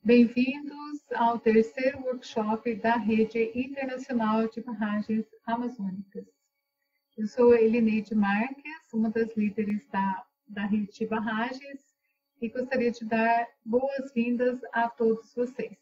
Bem-vindos ao terceiro workshop da Rede Internacional de Barragens Amazônicas. Eu sou Elineide Marques, uma das líderes da Rede de Barragens, e gostaria de dar boas-vindas a todos vocês.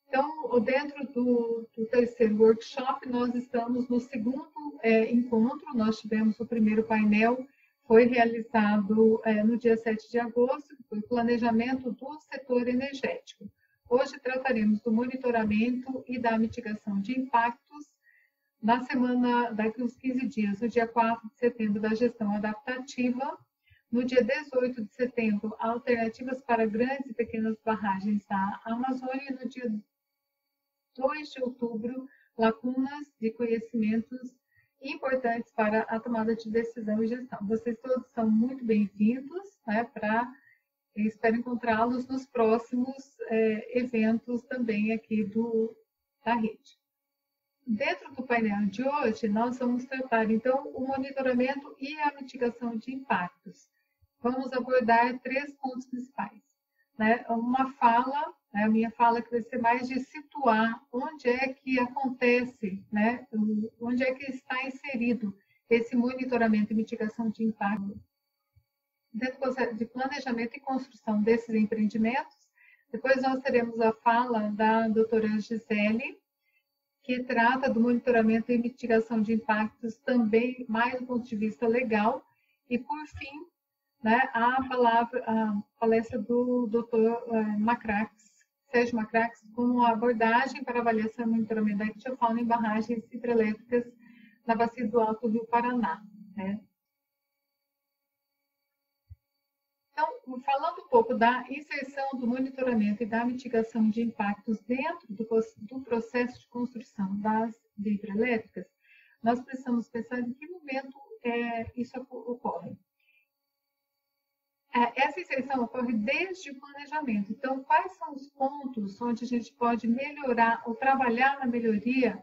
Então, dentro do terceiro workshop, nós estamos no segundo encontro. Nós tivemos o primeiro painel, foi realizado no dia 7 de agosto, que foi o planejamento do setor energético. Hoje trataremos do monitoramento e da mitigação de impactos na semana, daqui uns 15 dias, no dia 4 de setembro, da gestão adaptativa, no dia 18 de setembro, alternativas para grandes e pequenas barragens da Amazônia, e no dia 2 de outubro, lacunas de conhecimentos importantes para a tomada de decisão e gestão. Vocês todos são muito bem-vindos, espero encontrá-los nos próximos eventos também aqui da rede. Dentro do painel de hoje, nós vamos tratar, então, o monitoramento e a mitigação de impactos. Vamos abordar 3 pontos principais. Uma fala, a minha fala que vai ser mais de situar onde é que acontece, onde é que está inserido esse monitoramento e mitigação de impacto dentro do processo de planejamento e construção desses empreendimentos. Depois nós teremos a fala da doutora Gisele, que trata do monitoramento e mitigação de impactos também mais do ponto de vista legal. E, por fim, a palestra do Dr. Sérgio Macrax, com a abordagem para avaliação e monitoramento da ictiofauna em barragens hidrelétricas na bacia do Alto Rio Paraná. Então, falando um pouco da inserção do monitoramento e da mitigação de impactos dentro do processo de construção das hidrelétricas, nós precisamos pensar em que momento isso ocorre. Essa inserção ocorre desde o planejamento. Então, quais são os pontos onde a gente pode melhorar ou trabalhar na melhoria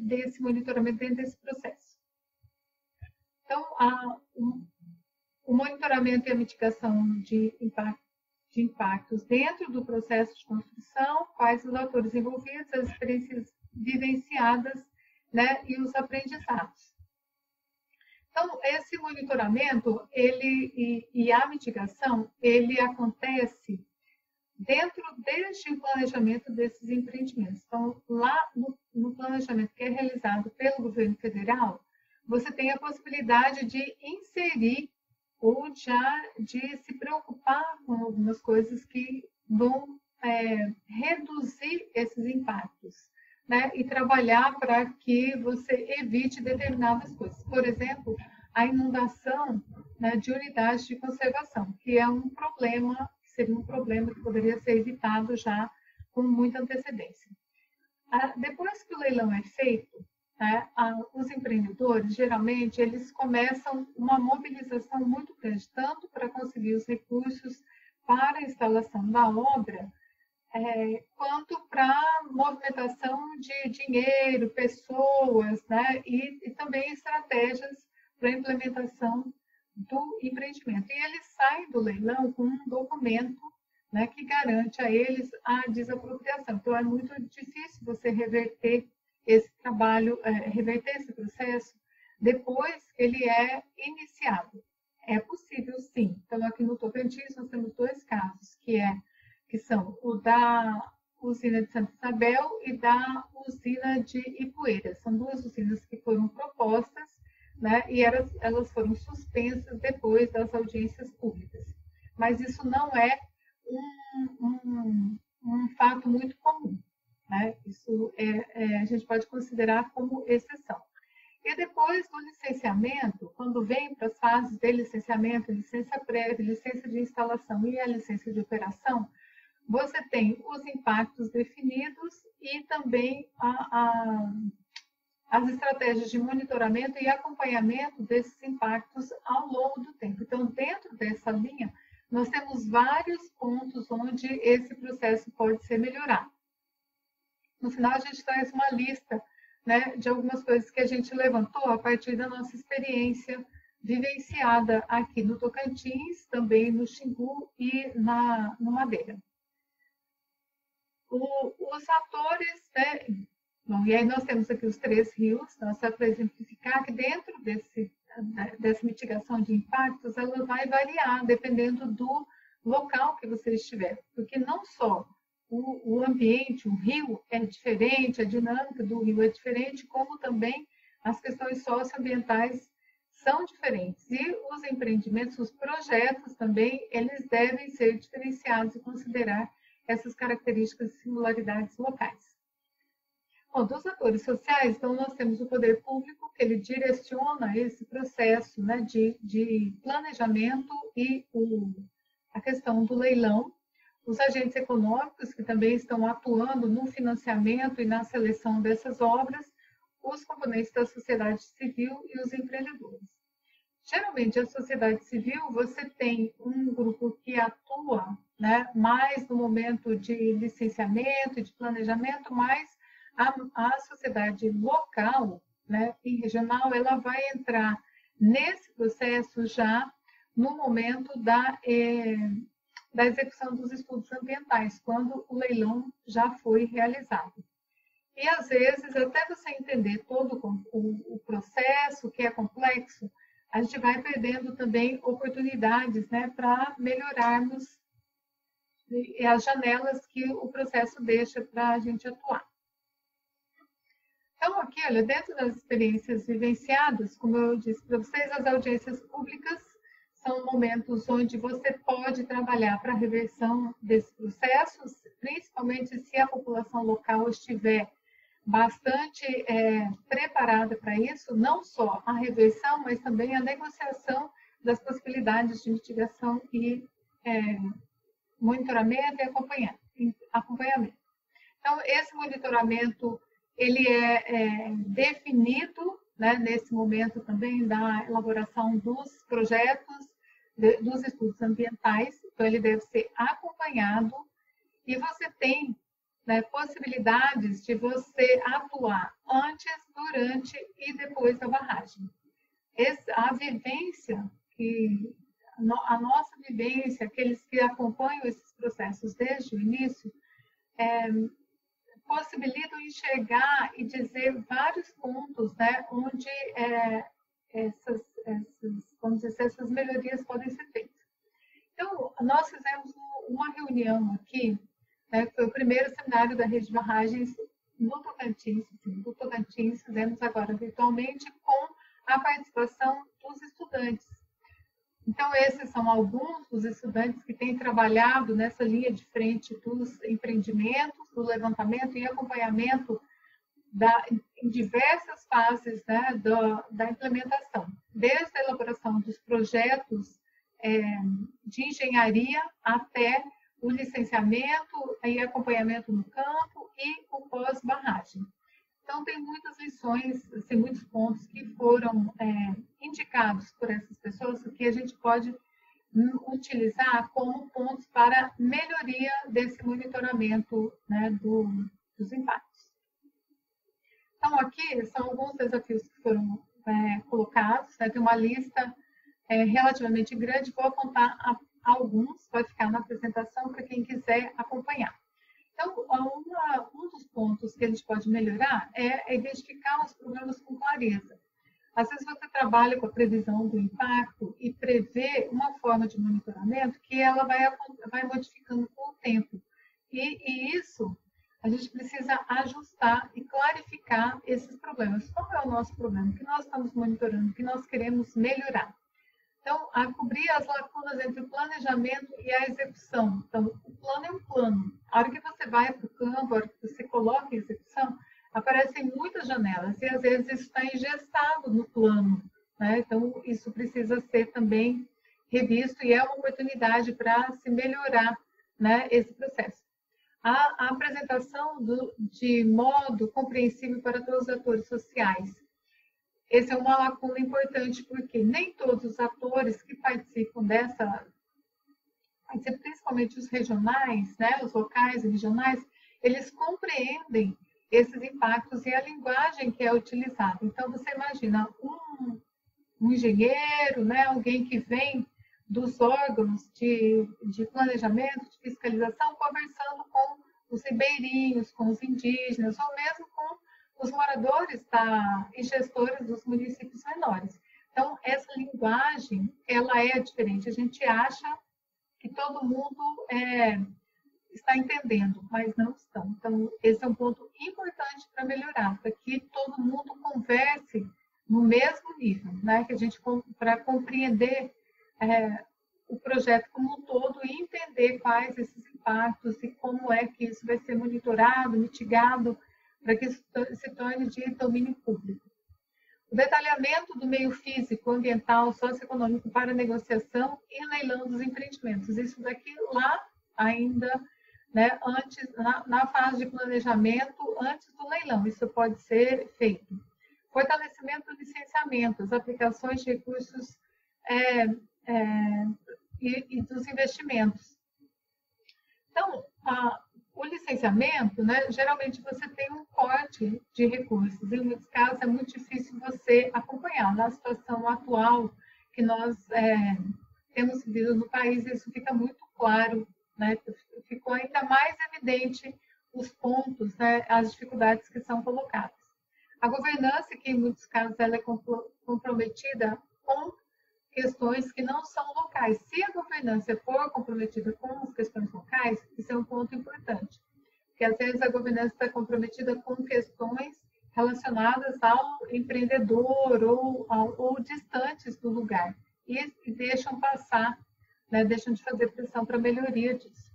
desse monitoramento dentro desse processo? Então, o monitoramento e a mitigação de impactos dentro do processo de construção, quais os atores envolvidos, as experiências vivenciadas, e os aprendizados. Então, esse monitoramento e a mitigação, ele acontece desde o planejamento desses empreendimentos. Então, lá no planejamento que é realizado pelo governo federal, você tem a possibilidade de inserir ou de se preocupar com algumas coisas que vão reduzir esses impactos, e trabalhar para que você evite determinadas coisas. Por exemplo, a inundação de unidades de conservação, que é um problema, seria um problema que poderia ser evitado já com muita antecedência. Depois que o leilão é feito, os empreendedores, geralmente, eles começam uma mobilização muito grande, tanto para conseguir os recursos para a instalação da obra, quanto para movimentação de dinheiro, pessoas, e também estratégias para a implementação do empreendimento. E eles saem do leilão com um documento que garante a eles a desapropriação. Então, é muito difícil você reverter esse trabalho, reverter esse processo depois que ele é iniciado. É possível, sim. Então, aqui no Tocantins, nós temos 2 casos, que são o da usina de Santa Isabel e da usina de Ipueiras. São 2 usinas que foram propostas, e elas foram suspensas depois das audiências públicas. Mas isso não é um fato muito comum. Isso a gente pode considerar como exceção. E depois do licenciamento, quando vem para as fases de licenciamento, licença prévia, licença de instalação e a licença de operação, você tem os impactos definidos e também as estratégias de monitoramento e acompanhamento desses impactos ao longo do tempo. Então, dentro dessa linha, nós temos vários pontos onde esse processo pode ser melhorado. No final, a gente traz uma lista de algumas coisas que a gente levantou a partir da nossa experiência vivenciada aqui no Tocantins, também no Xingu e no Madeira. Os atores, né? Bom, e aí nós temos aqui os 3 rios, então, só para exemplificar que dentro dessa mitigação de impactos, ela vai variar dependendo do local que você estiver, porque não só o ambiente, o rio é diferente, a dinâmica do rio é diferente, como também as questões socioambientais são diferentes. E os empreendimentos, os projetos também, eles devem ser diferenciados e considerar essas características e singularidades locais. Bom, dos atores sociais, então, nós temos o poder público, que ele direciona esse processo, né, de planejamento e a questão do leilão. Os agentes econômicos, que também estão atuando no financiamento e na seleção dessas obras, os componentes da sociedade civil e os empreendedores. Geralmente, a sociedade civil, você tem um grupo que atua, né, mais no momento de licenciamento e de planejamento, mas a sociedade local, né, e regional, ela vai entrar nesse processo já no momento da execução dos estudos ambientais, quando o leilão já foi realizado. E, às vezes, até você entender todo o processo, que é complexo, a gente vai perdendo também oportunidades, né, para melhorarmos as janelas que o processo deixa para a gente atuar. Então, aqui, olha, dentro das experiências vivenciadas, como eu disse para vocês, as audiências públicas são momentos onde você pode trabalhar para a reversão desses processos, principalmente se a população local estiver bastante preparada para isso, não só a reversão, mas também a negociação das possibilidades de mitigação e monitoramento e acompanhamento. Então, esse monitoramento ele é definido, né, nesse momento também da elaboração dos projetos, dos estudos ambientais, então ele deve ser acompanhado e você tem, né, possibilidades de você atuar antes, durante e depois da barragem. A vivência, a nossa vivência, aqueles que acompanham esses processos desde o início, possibilitam enxergar e dizer vários pontos, né, onde essas melhorias podem ser feitas. Então, nós fizemos uma reunião aqui, né, foi o primeiro seminário da rede de barragens no Tocantins, fizemos agora virtualmente com a participação dos estudantes. Então, esses são alguns dos estudantes que têm trabalhado nessa linha de frente dos empreendimentos, do levantamento e acompanhamento em diversas fases, né, da implementação, desde a elaboração dos projetos de engenharia até o licenciamento e acompanhamento no campo e o pós-barragem. Então, tem muitas lições, assim, muitos pontos que foram indicados por essas pessoas que a gente pode utilizar como pontos para melhoria desse monitoramento, né, dos impactos. Então, aqui são alguns desafios que foram colocados, né, tem uma lista relativamente grande, vou apontar alguns, vai ficar na apresentação para quem quiser acompanhar. Então, um dos pontos que a gente pode melhorar é identificar os problemas com clareza. Às vezes você trabalha com a previsão do impacto e prevê uma forma de monitoramento que ela vai modificando com o tempo. E isso a gente precisa ajustar e clarificar esses problemas. Qual é o nosso problema? O que nós estamos monitorando? O que nós queremos melhorar? Então, a cobrir as lacunas entre o planejamento e a execução. Então, o plano é um plano. A hora que você vai para o campo, a hora que você coloca em execução, aparecem muitas janelas e, às vezes, isso está engessado no plano, né? Então, isso precisa ser também revisto e é uma oportunidade para se melhorar, né, esse processo. A apresentação de modo compreensível para todos os atores sociais. Essa é uma lacuna importante, porque nem todos os atores que participam principalmente os regionais, né, os locais e regionais, eles compreendem esses impactos e a linguagem que é utilizada. Então, você imagina um engenheiro, né, alguém que vem dos órgãos de planejamento, de fiscalização, conversando com os ribeirinhos, com os indígenas, ou mesmo com os moradores e gestores dos municípios menores. Então, essa linguagem, ela é diferente. A gente acha que todo mundo está entendendo, mas não estão. Então, esse é um ponto importante para melhorar, para que todo mundo converse no mesmo nível, né? Que a gente, para compreender o projeto como um todo e entender quais esses impactos e como é que isso vai ser monitorado, mitigado, para que isso se torne de domínio público. O detalhamento do meio físico, ambiental, socioeconômico para negociação e leilão dos empreendimentos. Isso daqui lá ainda, né, antes, na fase de planejamento, antes do leilão, isso pode ser feito. Fortalecimento do licenciamento, as aplicações de recursos e dos investimentos. Então, o licenciamento, né, geralmente você tem um corte de recursos. Em muitos casos é muito difícil você acompanhar. Na situação atual que nós temos vivido no país, isso fica muito claro, né? Ficou ainda mais evidente os pontos, né, as dificuldades que são colocadas. A governança, que em muitos casos ela é comprometida com questões que não são locais. Se a governança for comprometida com as questões locais, isso é um ponto importante. Porque às vezes a governança está comprometida com questões relacionadas ao empreendedor ou distantes do lugar. E deixam passar, né, deixam de fazer pressão para a melhoria disso.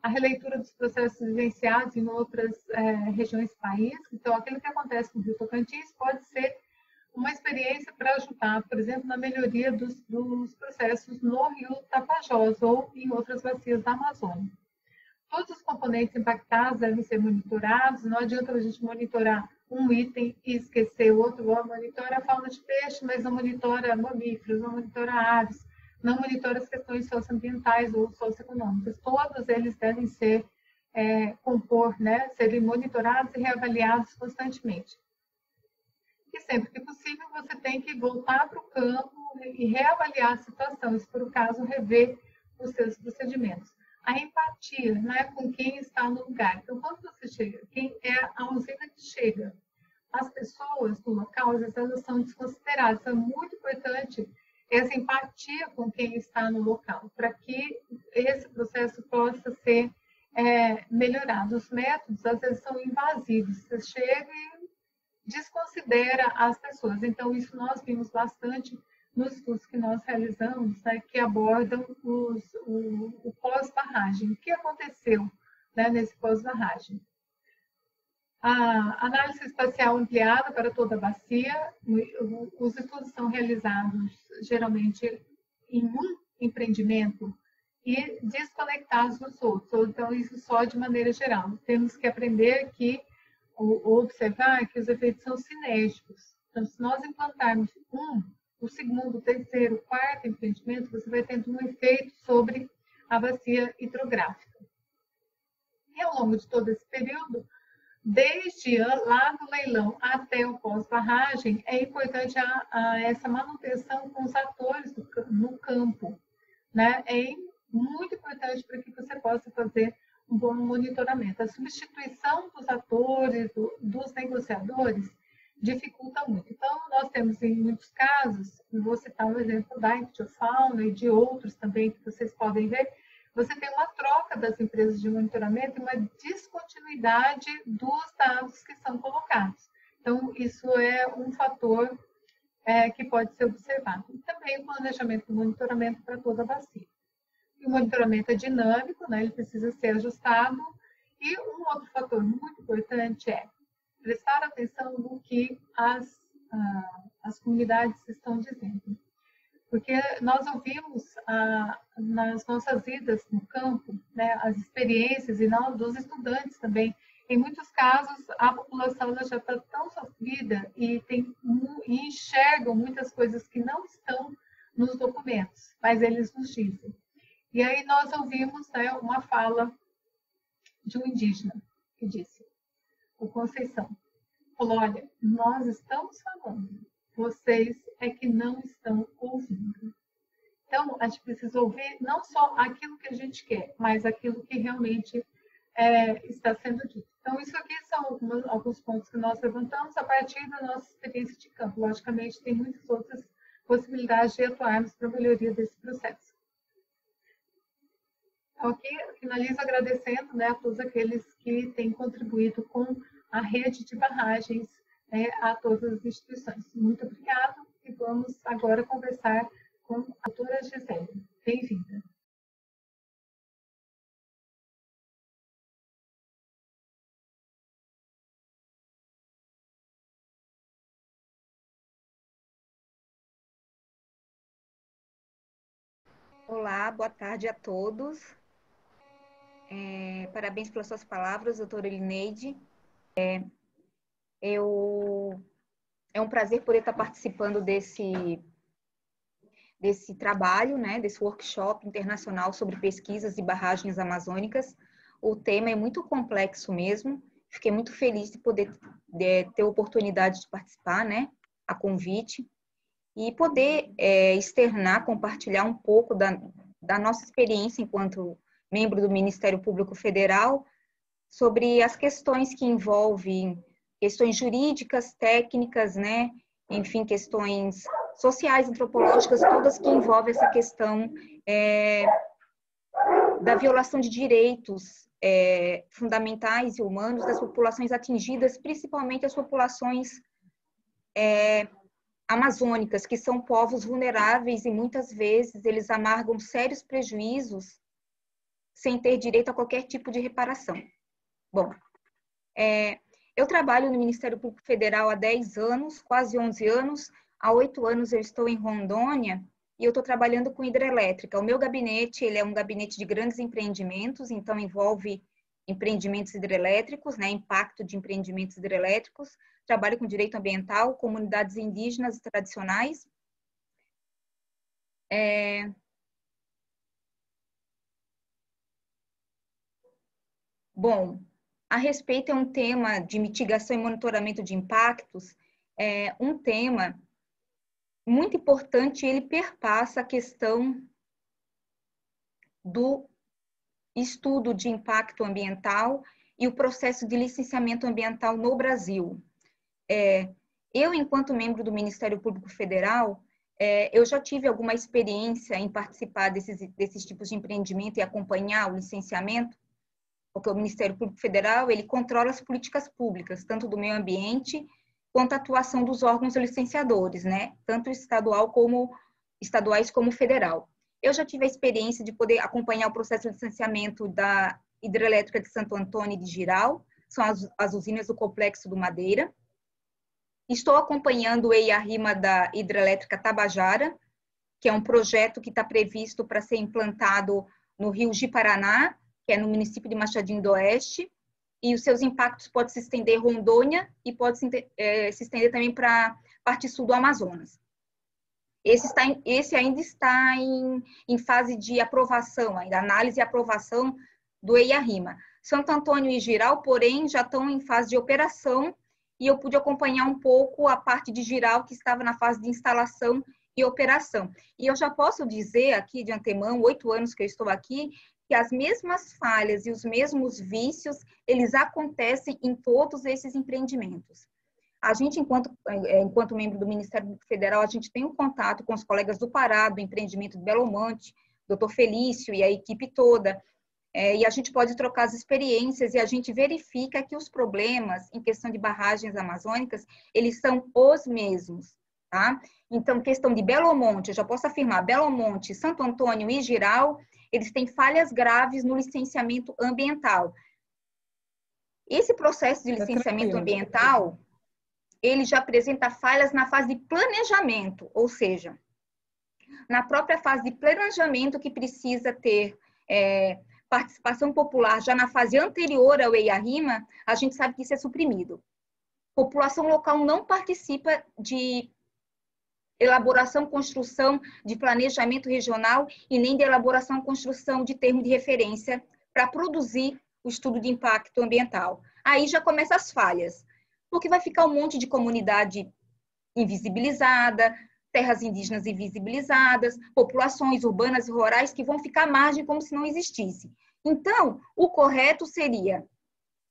A releitura dos processos vivenciados em outras regiões do país. Então, aquilo que acontece no Rio Tocantins pode ser uma experiência para ajudar, por exemplo, na melhoria dos processos no Rio Tapajós ou em outras bacias da Amazônia. Todos os componentes impactados devem ser monitorados, não adianta a gente monitorar um item e esquecer o outro, monitora a fauna de peixe, mas não monitora mamíferos, não monitora aves, não monitora as questões socioambientais ou socioeconômicas. Todos eles devem ser, né, serem monitorados e reavaliados constantemente. E sempre que possível, você tem que voltar para o campo e reavaliar a situação, se for o caso, rever os seus procedimentos. A empatia, né, com quem está no lugar. Então, quando você chega, quem é a usina que chega, as pessoas do local, às vezes elas são desconsideradas. Então, é muito importante essa empatia com quem está no local, para que esse processo possa ser melhorado. Os métodos, às vezes, são invasivos. Você chega e desconsidera as pessoas. Então, isso nós vimos bastante nos estudos que nós realizamos, né, que abordam o pós-barragem. O que aconteceu, né, nesse pós-barragem? A análise espacial ampliada para toda a bacia. Os estudos são realizados, geralmente, em um empreendimento e desconectados dos outros. Então, isso só de maneira geral. Temos que aprender ou observar que os efeitos são sinérgicos. Então, se nós implantarmos o segundo, o terceiro, o quarto empreendimento, você vai tendo um efeito sobre a bacia hidrográfica. E ao longo de todo esse período, desde lá do leilão até o pós-barragem, é importante essa manutenção com os atores no campo, né? É muito importante para que você possa fazer um bom monitoramento. A substituição dos atores, dos negociadores, dificulta muito. Então, nós temos, em muitos casos, vou citar um exemplo da Ictiofauna e de outros também que vocês podem ver, você tem uma troca das empresas de monitoramento e uma descontinuidade dos dados que são colocados. Então, isso é um fator que pode ser observado. E também o planejamento do monitoramento para toda a bacia. E o monitoramento é dinâmico, né? Ele precisa ser ajustado. E um outro fator muito importante é prestar atenção no que as comunidades estão dizendo. Porque nós ouvimos nas nossas idas no campo, né, as experiências e dos estudantes também. Em muitos casos, a população já está tão sofrida e enxergam muitas coisas que não estão nos documentos, mas eles nos dizem. E aí nós ouvimos, né, uma fala de um indígena que disse, o Conceição, falou, olha, nós estamos falando vocês é que não estão ouvindo. Então, a gente precisa ouvir não só aquilo que a gente quer, mas aquilo que realmente está sendo dito. Então, isso aqui são alguns pontos que nós levantamos a partir da nossa experiência de campo. Logicamente, tem muitas outras possibilidades de atuarmos para a melhoria desse processo. Ok, finalizo agradecendo, né, a todos aqueles que têm contribuído com a rede de barragens, a todas as instituições. Muito obrigada e vamos agora conversar com a doutora Gisele. Bem-vinda. Olá, boa tarde a todos. Parabéns pelas suas palavras, doutora Elineide. É um prazer poder estar participando desse trabalho, né, desse workshop internacional sobre pesquisas e barragens amazônicas. O tema é muito complexo mesmo. Fiquei muito feliz de poder ter a oportunidade de participar, né, a convite, e poder externar, compartilhar um pouco da nossa experiência enquanto membro do Ministério Público Federal sobre as questões que envolvem questões jurídicas, técnicas, né? Enfim, questões sociais, antropológicas, todas que envolvem essa questão da violação de direitos fundamentais e humanos das populações atingidas, principalmente as populações amazônicas, que são povos vulneráveis e muitas vezes eles amargam sérios prejuízos sem ter direito a qualquer tipo de reparação. Bom, eu trabalho no Ministério Público Federal há 10 anos, quase 11 anos. Há 8 anos eu estou em Rondônia e eu estou trabalhando com hidrelétrica. O meu gabinete, ele é um gabinete de grandes empreendimentos, então envolve empreendimentos hidrelétricos, né, impacto de empreendimentos hidrelétricos. Trabalho com direito ambiental, comunidades indígenas e tradicionais. Bom, a respeito é um tema de mitigação e monitoramento de impactos, um tema muito importante, ele perpassa a questão do estudo de impacto ambiental e o processo de licenciamento ambiental no Brasil. Eu, enquanto membro do Ministério Público Federal, eu já tive alguma experiência em participar desses tipos de empreendimento e acompanhar o licenciamento, porque o Ministério Público Federal, ele controla as políticas públicas, tanto do meio ambiente, quanto a atuação dos órgãos licenciadores, né? Tanto estaduais como federal. Eu já tive a experiência de poder acompanhar o processo de licenciamento da hidrelétrica de Santo Antônio e de Jirau, são as usinas do Complexo do Madeira. Estou acompanhando o EIA-RIMA da hidrelétrica Tabajara, que é um projeto que está previsto para ser implantado no Rio Ji-Paraná, que é no município de Machadinho do Oeste, e os seus impactos podem se estender a Rondônia e pode se estender também para a parte sul do Amazonas. Esse ainda está em fase de aprovação, ainda análise e aprovação do EIA-RIMA. Santo Antônio e Jirau, porém, já estão em fase de operação e eu pude acompanhar um pouco a parte de Jirau, que estava na fase de instalação e operação. E eu já posso dizer aqui de antemão, 8 anos que eu estou aqui, que as mesmas falhas e os mesmos vícios, eles acontecem em todos esses empreendimentos. A gente, enquanto membro do Ministério Público Federal, a gente tem um contato com os colegas do Pará, do empreendimento de Belo Monte, doutor Felício e a equipe toda, e a gente pode trocar as experiências e a gente verifica que os problemas em questão de barragens amazônicas, eles são os mesmos, tá? Então, questão de Belo Monte, eu já posso afirmar, Belo Monte, Santo Antônio e Jirau, eles têm falhas graves no licenciamento ambiental. Esse processo de licenciamento ambiental, ele já apresenta falhas na fase de planejamento, ou seja, na própria fase de planejamento que precisa ter participação popular já na fase anterior ao EIA-RIMA, a gente sabe que isso é suprimido. População local não participa de elaboração, construção de planejamento regional e nem de elaboração, construção de termo de referência para produzir o estudo de impacto ambiental. Aí já começam as falhas, porque vai ficar um monte de comunidade invisibilizada, terras indígenas invisibilizadas, populações urbanas e rurais que vão ficar à margem como se não existisse. Então, o correto seria,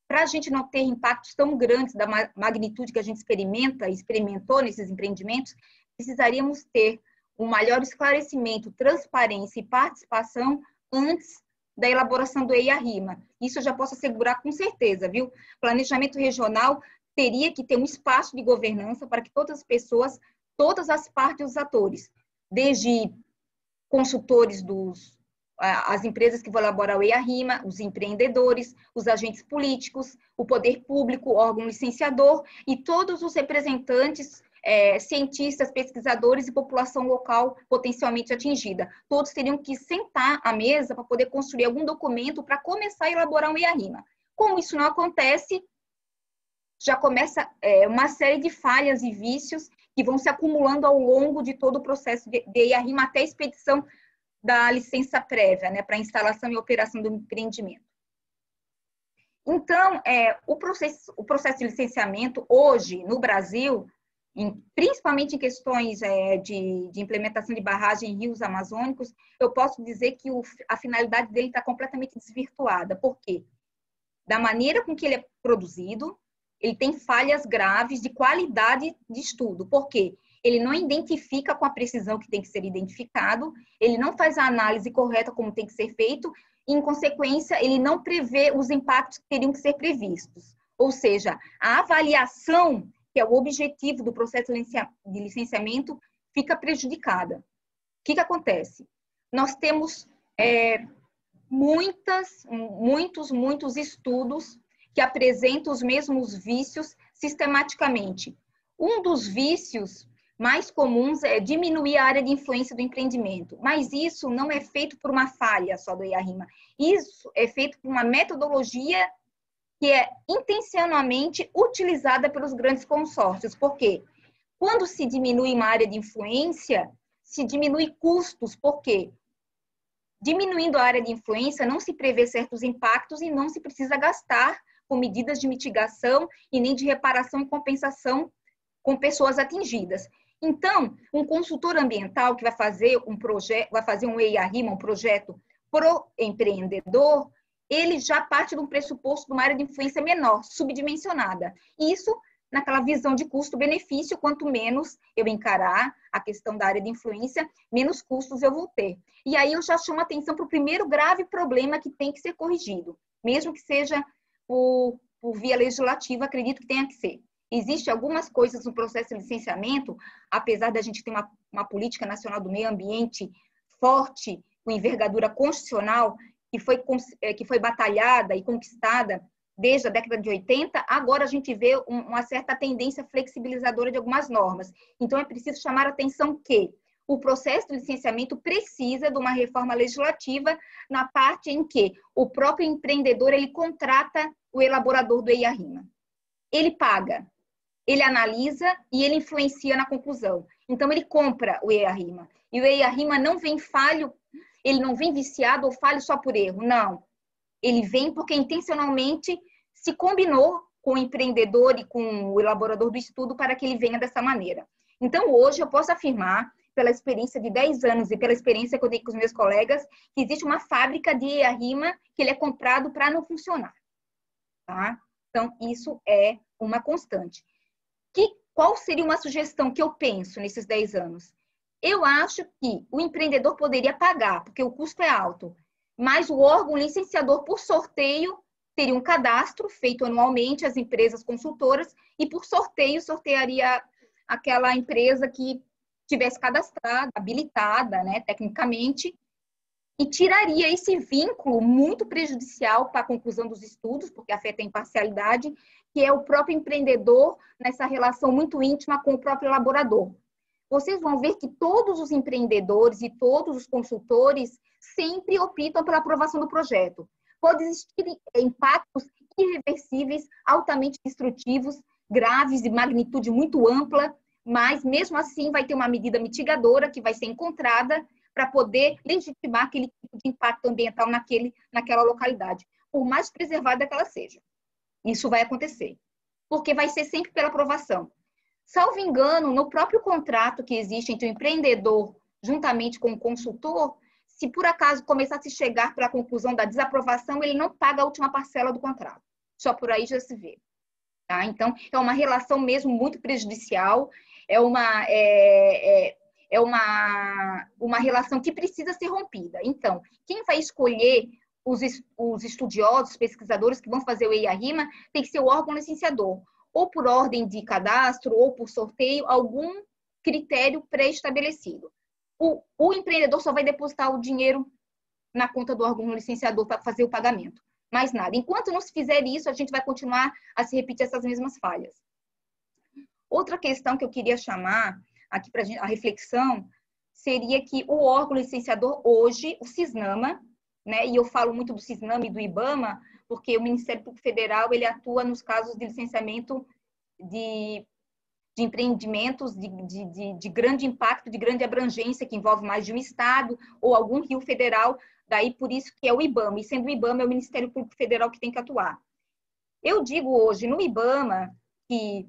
para a gente não ter impactos tão grandes da magnitude que a gente experimentou nesses empreendimentos, precisaríamos ter um maior esclarecimento, transparência e participação antes da elaboração do EIA-RIMA. Isso eu já posso assegurar com certeza, viu? Planejamento regional teria que ter um espaço de governança para que todas as pessoas, todas as partes dos atores, desde consultores as empresas que vão elaborar o EIA-RIMA, os empreendedores, os agentes políticos, o poder público, o órgão licenciador e todos os representantes, cientistas, pesquisadores e população local potencialmente atingida. Todos teriam que sentar à mesa para poder construir algum documento para começar a elaborar um EIA-RIMA. Como isso não acontece, já começa uma série de falhas e vícios que vão se acumulando ao longo de todo o processo de EIA-RIMA até a expedição da licença prévia, né, para instalação e operação do empreendimento. Então, o processo de licenciamento hoje no Brasil, principalmente em questões de implementação de barragem em rios amazônicos, eu posso dizer que a finalidade dele está completamente desvirtuada. Por quê? Da maneira com que ele é produzido, ele tem falhas graves de qualidade de estudo. Por quê? Ele não identifica com a precisão que tem que ser identificado, ele não faz a análise correta como tem que ser feito, e, em consequência, ele não prevê os impactos que teriam que ser previstos. Ou seja, a avaliação, que é o objetivo do processo de licenciamento, fica prejudicada. O que acontece? Nós temos muitos estudos que apresentam os mesmos vícios sistematicamente. Um dos vícios mais comuns é diminuir a área de influência do empreendimento, mas isso não é feito por uma falha só do EIA-RIMA, isso é feito por uma metodologia que é intencionalmente utilizada pelos grandes consórcios. Por quê? Quando se diminui uma área de influência, se diminui custos. Por quê? Diminuindo a área de influência, não se prevê certos impactos e não se precisa gastar com medidas de mitigação e nem de reparação e compensação com pessoas atingidas. Então, um consultor ambiental que vai fazer um EIA-RIMA, um projeto pro empreendedor, ele já parte de um pressuposto de uma área de influência menor, subdimensionada. Isso, naquela visão de custo-benefício, quanto menos eu encarar a questão da área de influência, menos custos eu vou ter. E aí eu já chamo a atenção para o primeiro grave problema que tem que ser corrigido, mesmo que seja por via legislativa, acredito que tenha que ser. Existem algumas coisas no processo de licenciamento, apesar da gente ter uma política nacional do meio ambiente forte, com envergadura constitucional, que foi batalhada e conquistada desde a década de 80, agora a gente vê uma certa tendência flexibilizadora de algumas normas. Então, é preciso chamar a atenção que o processo de licenciamento precisa de uma reforma legislativa na parte em que o próprio empreendedor ele contrata o elaborador do EIA-RIMA. Ele paga, ele analisa e ele influencia na conclusão. Então, ele compra o EIA-RIMA. E o EIA-RIMA não vem falho, ele não vem viciado ou falho só por erro, não. Ele vem porque intencionalmente se combinou com o empreendedor e com o elaborador do estudo para que ele venha dessa maneira. Então, hoje eu posso afirmar, pela experiência de 10 anos e pela experiência que eu tenho com os meus colegas, que existe uma fábrica de EIA-RIMA que ele é comprado para não funcionar. Tá? Então, isso é uma constante. Qual seria uma sugestão que eu penso nesses 10 anos? Eu acho que o empreendedor poderia pagar, porque o custo é alto, mas o órgão licenciador, por sorteio, teria um cadastro feito anualmente, as empresas consultoras, e por sorteio, sortearia aquela empresa que tivesse cadastrada, habilitada, né, tecnicamente, e tiraria esse vínculo muito prejudicial para a conclusão dos estudos, porque afeta a imparcialidade, que é o próprio empreendedor nessa relação muito íntima com o próprio elaborador. Vocês vão ver que todos os empreendedores e todos os consultores sempre optam pela aprovação do projeto. Pode existir impactos irreversíveis, altamente destrutivos, graves, de magnitude muito ampla, mas mesmo assim vai ter uma medida mitigadora que vai ser encontrada para poder legitimar aquele tipo de impacto ambiental naquela localidade, por mais preservada que ela seja. Isso vai acontecer, porque vai ser sempre pela aprovação. Salvo engano, no próprio contrato que existe entre o empreendedor juntamente com o consultor, se por acaso começar a se chegar para a conclusão da desaprovação, ele não paga a última parcela do contrato. Só por aí já se vê. Tá? Então, é uma relação mesmo muito prejudicial, é uma relação que precisa ser rompida. Então, quem vai escolher os estudiosos, os pesquisadores que vão fazer o EIA-RIMA tem que ser o órgão licenciador, ou por ordem de cadastro, ou por sorteio, algum critério pré-estabelecido. O empreendedor só vai depositar o dinheiro na conta do órgão licenciador para fazer o pagamento. Mais nada. Enquanto não se fizer isso, a gente vai continuar a se repetir essas mesmas falhas. Outra questão que eu queria chamar aqui para a reflexão seria que o órgão licenciador hoje, o CISNAMA, né, e eu falo muito do CISNAMA e do IBAMA, porque o Ministério Público Federal ele atua nos casos de licenciamento de empreendimentos de grande impacto, de grande abrangência, que envolve mais de um estado ou algum rio federal, daí por isso que é o IBAMA, e sendo o IBAMA é o Ministério Público Federal que tem que atuar. Eu digo hoje no IBAMA que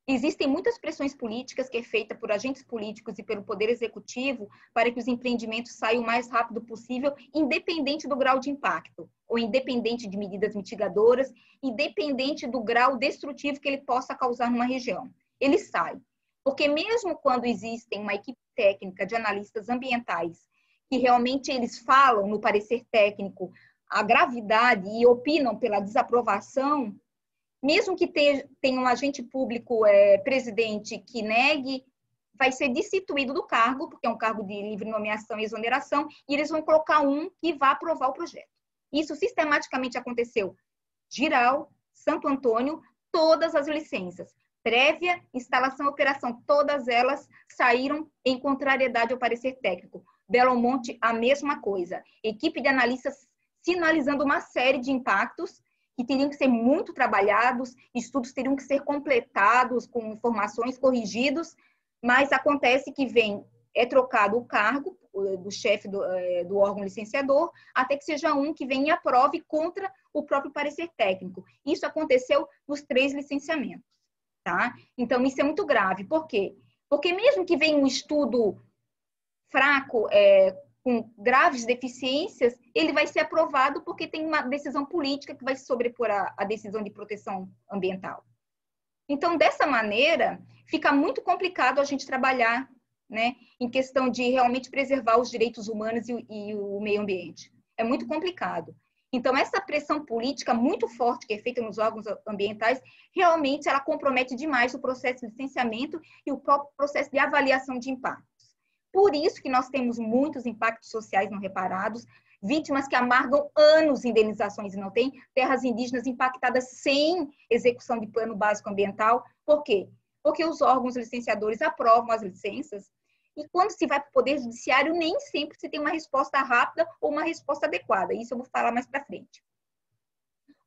existem muitas pressões políticas que é feita por agentes políticos e pelo Poder Executivo para que os empreendimentos saiam o mais rápido possível, independente do grau de impacto, ou independente de medidas mitigadoras, independente do grau destrutivo que ele possa causar numa região. Ele sai. Porque mesmo quando existem uma equipe técnica de analistas ambientais, que realmente eles falam no parecer técnico a gravidade e opinam pela desaprovação, mesmo que tenha um agente público presidente que negue, vai ser destituído do cargo, porque é um cargo de livre nomeação e exoneração, e eles vão colocar um que vá aprovar o projeto. Isso sistematicamente aconteceu. Giral, Santo Antônio, todas as licenças, prévia, instalação e operação, todas elas saíram em contrariedade ao parecer técnico. Belo Monte, a mesma coisa. Equipe de analistas sinalizando uma série de impactos que teriam que ser muito trabalhados, estudos teriam que ser completados com informações corrigidos, mas acontece que é trocado o cargo do chefe do órgão licenciador, até que seja um que venha e aprove contra o próprio parecer técnico. Isso aconteceu nos 3 licenciamentos, tá? Então, isso é muito grave. Por quê? Porque mesmo que venha um estudo fraco, com graves deficiências, ele vai ser aprovado porque tem uma decisão política que vai se sobrepor à decisão de proteção ambiental. Então, dessa maneira, fica muito complicado a gente trabalhar, né, em questão de realmente preservar os direitos humanos e o meio ambiente. É muito complicado. Então, essa pressão política muito forte que é feita nos órgãos ambientais, realmente ela compromete demais o processo de licenciamento e o próprio processo de avaliação de impacto. Por isso que nós temos muitos impactos sociais não reparados, vítimas que amargam anos de indenizações e não têm, terras indígenas impactadas sem execução de plano básico ambiental. Por quê? Porque os órgãos licenciadores aprovam as licenças e quando se vai para o Poder Judiciário, nem sempre se tem uma resposta rápida ou uma resposta adequada. Isso eu vou falar mais para frente.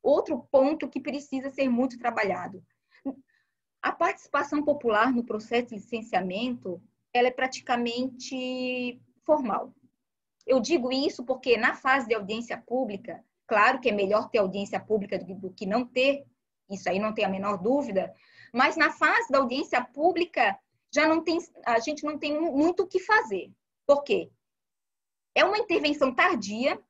Outro ponto que precisa ser muito trabalhado. A participação popular no processo de licenciamento ela é praticamente formal. Eu digo isso porque na fase de audiência pública, claro que é melhor ter audiência pública do que não ter, isso aí não tem a menor dúvida, mas na fase da audiência pública a gente não tem muito o que fazer. Por quê? É uma intervenção tardia,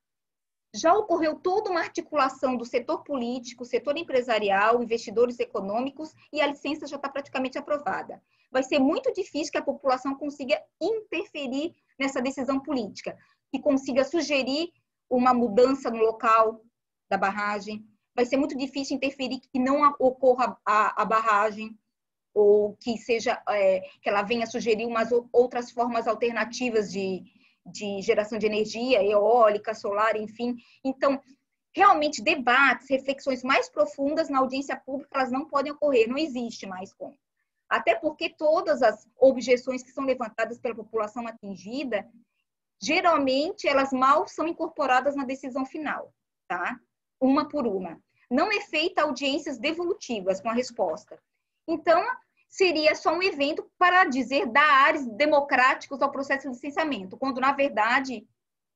já ocorreu toda uma articulação do setor político, setor empresarial, investidores econômicos e a licença já está praticamente aprovada. Vai ser muito difícil que a população consiga interferir nessa decisão política, que consiga sugerir uma mudança no local da barragem. Vai ser muito difícil interferir que não ocorra a barragem ou que que ela venha sugerir umas outras formas alternativas de geração de energia, eólica, solar, enfim. Então, realmente, debates, reflexões mais profundas na audiência pública, elas não podem ocorrer, não existe mais como. Até porque todas as objeções que são levantadas pela população atingida, geralmente, elas mal são incorporadas na decisão final, tá? Uma por uma. Não é feita audiências devolutivas com a resposta. Então, seria só um evento para dizer dar ares democráticos ao processo de licenciamento, quando, na verdade,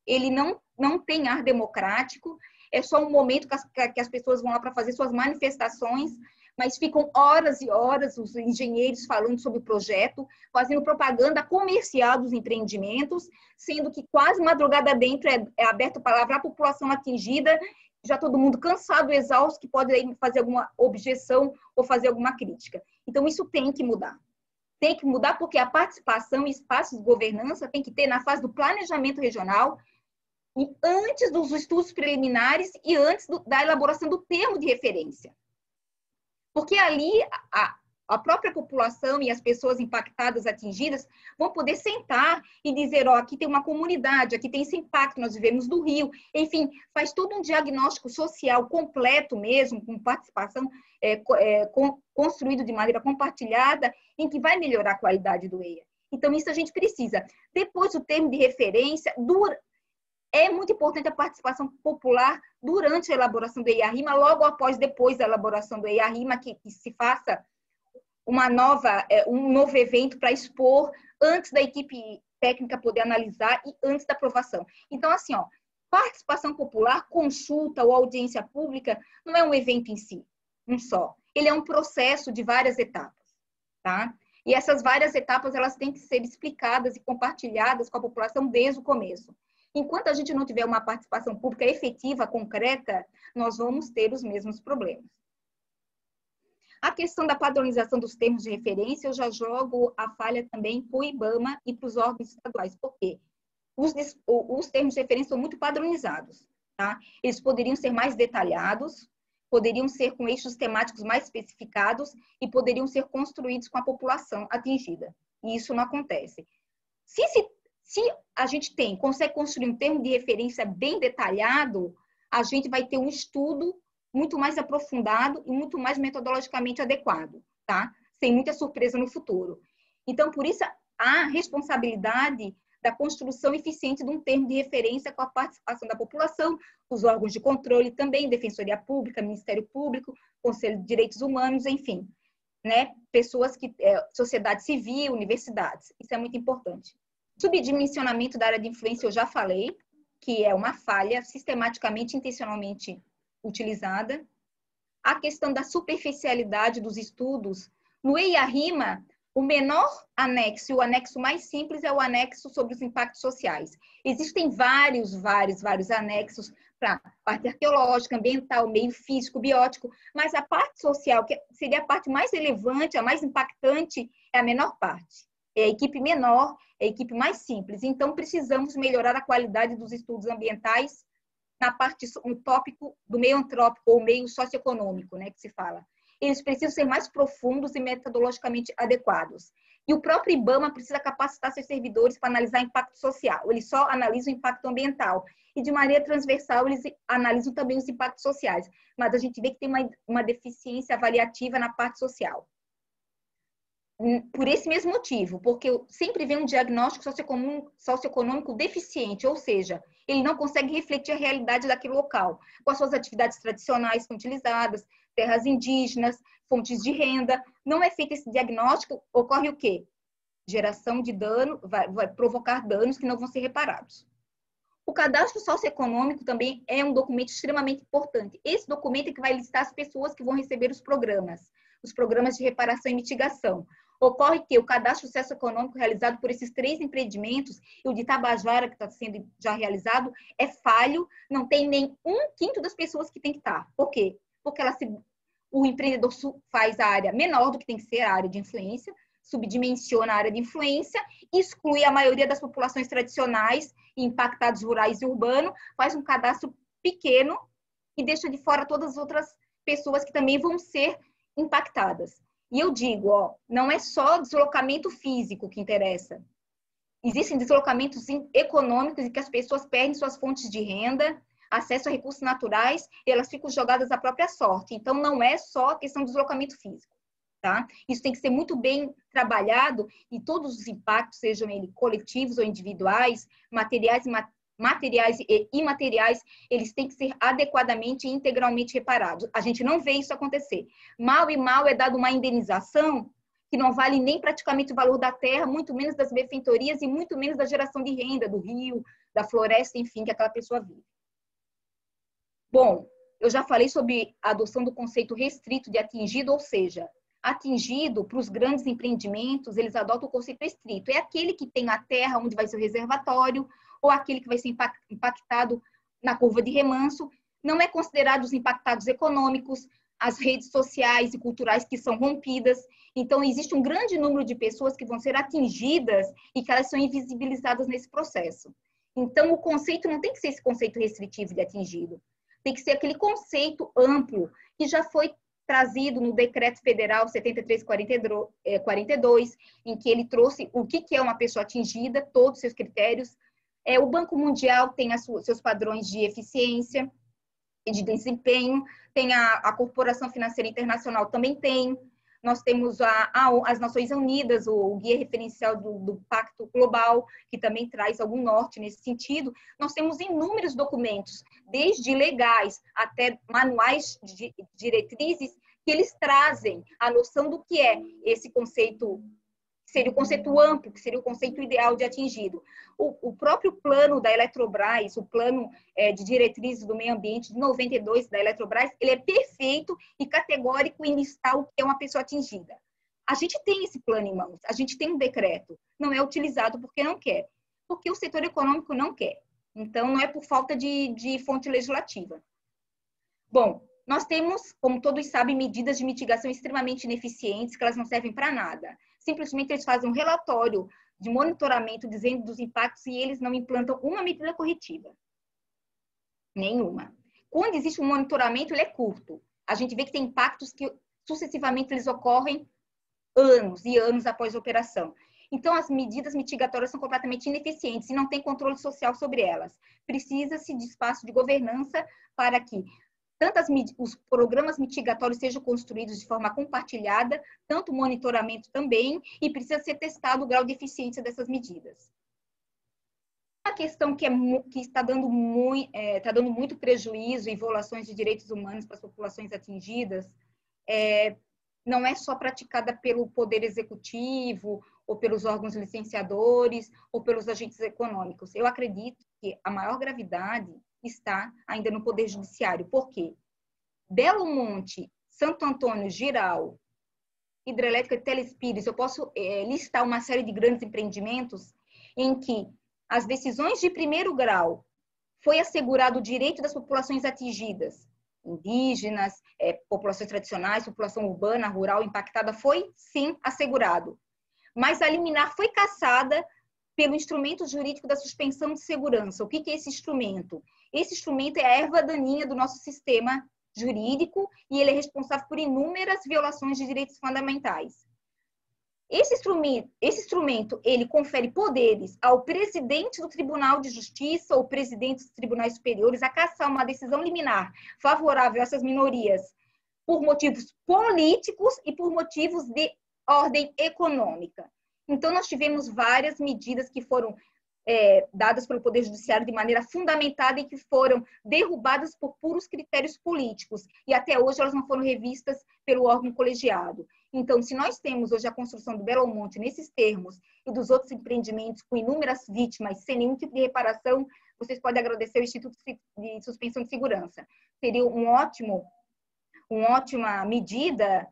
ele não tem ar democrático, é só um momento que as pessoas vão lá para fazer suas manifestações, mas ficam horas e horas os engenheiros falando sobre o projeto, fazendo propaganda comercial dos empreendimentos, sendo que quase madrugada dentro é aberta a palavra à população atingida, já todo mundo cansado, exausto, que pode fazer alguma objeção ou fazer alguma crítica. Então, isso tem que mudar. Tem que mudar porque a participação e espaços de governança tem que ter na fase do planejamento regional, e antes dos estudos preliminares e antes da elaboração do termo de referência. Porque ali a própria população e as pessoas impactadas, atingidas, vão poder sentar e dizer, ó, aqui tem uma comunidade, aqui tem esse impacto, nós vivemos do Rio. Enfim, faz todo um diagnóstico social completo mesmo, com participação construído de maneira compartilhada, em que vai melhorar a qualidade do EIA. Então, isso a gente precisa. Depois do termo de referência, é muito importante a participação popular durante a elaboração do EIA-RIMA, logo após, depois da elaboração do EIA-RIMA, que se faça um novo evento para expor antes da equipe técnica poder analisar e antes da aprovação. Então, assim, ó, participação popular, consulta ou audiência pública não é um evento em si, um só. Ele é um processo de várias etapas, tá? E essas várias etapas, elas têm que ser explicadas e compartilhadas com a população desde o começo. Enquanto a gente não tiver uma participação pública efetiva, concreta, nós vamos ter os mesmos problemas. A questão da padronização dos termos de referência, eu já jogo a falha também para o IBAMA e para os órgãos estaduais. Por quê? Os termos de referência são muito padronizados, tá? Eles poderiam ser mais detalhados, poderiam ser com eixos temáticos mais especificados e poderiam ser construídos com a população atingida. E isso não acontece. Se a gente consegue construir um termo de referência bem detalhado, a gente vai ter um estudo muito mais aprofundado e muito mais metodologicamente adequado, tá? Sem muita surpresa no futuro. Então, por isso, a responsabilidade da construção eficiente de um termo de referência com a participação da população, os órgãos de controle também, Defensoria Pública, Ministério Público, Conselho de Direitos Humanos, enfim, né? Pessoas sociedade civil, universidades. Isso é muito importante. Subdimensionamento da área de influência, eu já falei, que é uma falha sistematicamente, intencionalmente utilizada. A questão da superficialidade dos estudos. No EIA-RIMA, o menor anexo, e o anexo mais simples é o anexo sobre os impactos sociais. Existem vários anexos para parte arqueológica, ambiental, meio físico, biótico, mas a parte social, que seria a parte mais relevante, a mais impactante, é a menor parte. É a equipe menor, é a equipe mais simples. Então, precisamos melhorar a qualidade dos estudos ambientais no tópico do meio antrópico ou meio socioeconômico, né, que se fala. Eles precisam ser mais profundos e metodologicamente adequados. E o próprio IBAMA precisa capacitar seus servidores para analisar impacto social. Eles só analisam o impacto ambiental. E, de maneira transversal, eles analisam também os impactos sociais. Mas a gente vê que tem uma deficiência avaliativa na parte social. Por esse mesmo motivo, porque sempre vem um diagnóstico socioeconômico deficiente, ou seja, ele não consegue refletir a realidade daquele local, com as suas atividades tradicionais que são utilizadas, terras indígenas, fontes de renda. Não é feito esse diagnóstico, ocorre o quê? Geração de dano, vai provocar danos que não vão ser reparados. O cadastro socioeconômico também é um documento extremamente importante. Esse documento é que vai listar as pessoas que vão receber os programas de reparação e mitigação. Ocorre que o cadastro socioeconômico realizado por esses 3 empreendimentos, e o de Tabajara, que está sendo já realizado, é falho, não tem nem 1/5 das pessoas que tem que estar. Por quê? Porque o empreendedor faz a área menor do que tem que ser a área de influência, subdimensiona a área de influência, exclui a maioria das populações tradicionais, impactados rurais e urbanos, faz um cadastro pequeno e deixa de fora todas as outras pessoas que também vão ser impactadas. E eu digo, ó, não é só deslocamento físico que interessa. Existem deslocamentos econômicos em que as pessoas perdem suas fontes de renda, acesso a recursos naturais, e elas ficam jogadas à própria sorte. Então, não é só a questão do deslocamento físico, tá? Isso tem que ser muito bem trabalhado e todos os impactos, sejam eles coletivos ou individuais, materiais e imateriais, eles têm que ser adequadamente e integralmente reparados. A gente não vê isso acontecer. Mal e mal é dado uma indenização que não vale nem praticamente o valor da terra, muito menos das benfeitorias e muito menos da geração de renda do rio, da floresta, enfim, que aquela pessoa vive. Bom, Eu já falei sobre a adoção do conceito restrito de atingido, ou seja, atingido para os grandes empreendimentos, eles adotam o conceito restrito. É aquele que tem a terra onde vai ser o reservatório, ou aquele que vai ser impactado na curva de remanso. Não é considerado os impactados econômicos, as redes sociais e culturais que são rompidas. Então, existe um grande número de pessoas que vão ser atingidas e que elas são invisibilizadas nesse processo. Então, o conceito não tem que ser esse conceito restritivo de atingido. Tem que ser aquele conceito amplo que já foi trazido no Decreto Federal 7342, em que ele trouxe o que é uma pessoa atingida, todos os seus critérios. O Banco Mundial tem seus padrões de eficiência e de desempenho, tem a Corporação Financeira Internacional também tem, nós temos as Nações Unidas, o Guia Referencial do Pacto Global, que também traz algum norte nesse sentido. Nós temos inúmeros documentos, desde legais até manuais de diretrizes, que eles trazem a noção do que é esse conceito, que seria o conceito amplo, que seria o conceito ideal de atingido. O próprio plano da Eletrobras, o plano de diretrizes do meio ambiente de 92 da Eletrobras, ele é perfeito e categórico em listar o que é uma pessoa atingida. A gente tem esse plano em mãos, a gente tem um decreto, não é utilizado porque não quer, porque o setor econômico não quer. Então, não é por falta de fonte legislativa. Bom, nós temos, como todos sabem, medidas de mitigação extremamente ineficientes, que elas não servem para nada. Simplesmente eles fazem um relatório de monitoramento dizendo dos impactos e eles não implantam uma medida corretiva. Nenhuma. Quando existe um monitoramento, ele é curto. A gente vê que tem impactos que sucessivamente eles ocorrem anos e anos após a operação. Então, as medidas mitigatórias são completamente ineficientes e não tem controle social sobre elas. Precisa-se de espaço de governança para que os programas mitigatórios sejam construídos de forma compartilhada, tanto o monitoramento também, e precisa ser testado o grau de eficiência dessas medidas. A questão que está dando muito prejuízo e violações de direitos humanos para as populações atingidas não é só praticada pelo Poder Executivo, ou pelos órgãos licenciadores, ou pelos agentes econômicos. Eu acredito que a maior gravidade está ainda no Poder Judiciário. Por quê? Belo Monte, Santo Antônio, Jirau, Hidrelétrica de Telespires, eu posso listar uma série de grandes empreendimentos em que as decisões de primeiro grau foi assegurado o direito das populações atingidas, indígenas, populações tradicionais, população urbana, rural impactada, foi sim assegurado. Mas a liminar foi cassada pelo instrumento jurídico da suspensão de segurança. O que é esse instrumento? Esse instrumento é a erva daninha do nosso sistema jurídico e ele é responsável por inúmeras violações de direitos fundamentais. Esse instrumento, ele confere poderes ao presidente do Tribunal de Justiça ou presidente dos tribunais superiores a cassar uma decisão liminar favorável a essas minorias por motivos políticos e por motivos de ordem econômica. Então, nós tivemos várias medidas que foram dadas pelo Poder Judiciário de maneira fundamentada e que foram derrubadas por puros critérios políticos. E até hoje elas não foram revistas pelo órgão colegiado. Então, se nós temos hoje a construção do Belo Monte nesses termos e dos outros empreendimentos com inúmeras vítimas, sem nenhum tipo de reparação, vocês podem agradecer ao Instituto de Suspensão de Segurança. Seria uma ótima medida,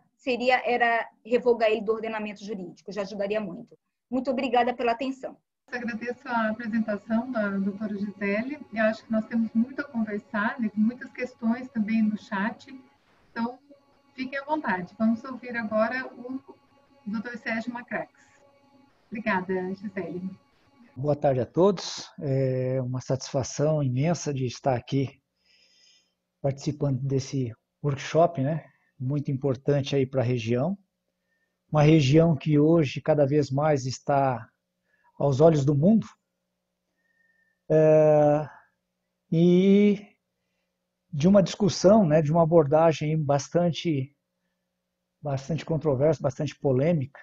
era revogar ele do ordenamento jurídico, já ajudaria muito. Muito obrigada pela atenção. Eu agradeço a apresentação da doutora Gisele. Eu acho que nós temos muito a conversar, né, com muitas questões também no chat. Então, fiquem à vontade. Vamos ouvir agora o doutor Sérgio Macrax. Obrigada, Gisele. Boa tarde a todos. É uma satisfação imensa de estar aqui participando desse workshop, né? Muito importante aí para a região. Uma região que hoje cada vez mais está aos olhos do mundo, e de uma discussão, né, de uma abordagem bastante controversa, bastante polêmica,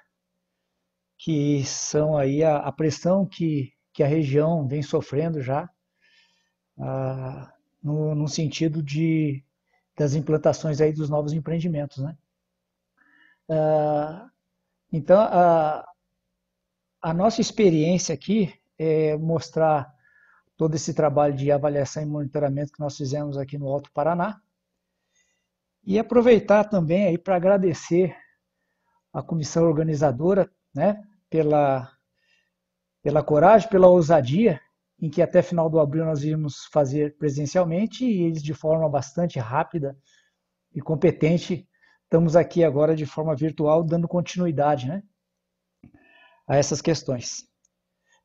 que são aí a pressão que a região vem sofrendo já, no sentido das implantações aí dos novos empreendimentos, né? Então, a nossa experiência aqui é mostrar todo esse trabalho de avaliação e monitoramento que nós fizemos aqui no Alto Paraná, E aproveitar também aí para agradecer a comissão organizadora, né, pela coragem, pela ousadia, em que até final do abril nós íamos fazer presencialmente, e eles de forma bastante rápida e competente, estamos aqui agora de forma virtual, dando continuidade, né, a essas questões.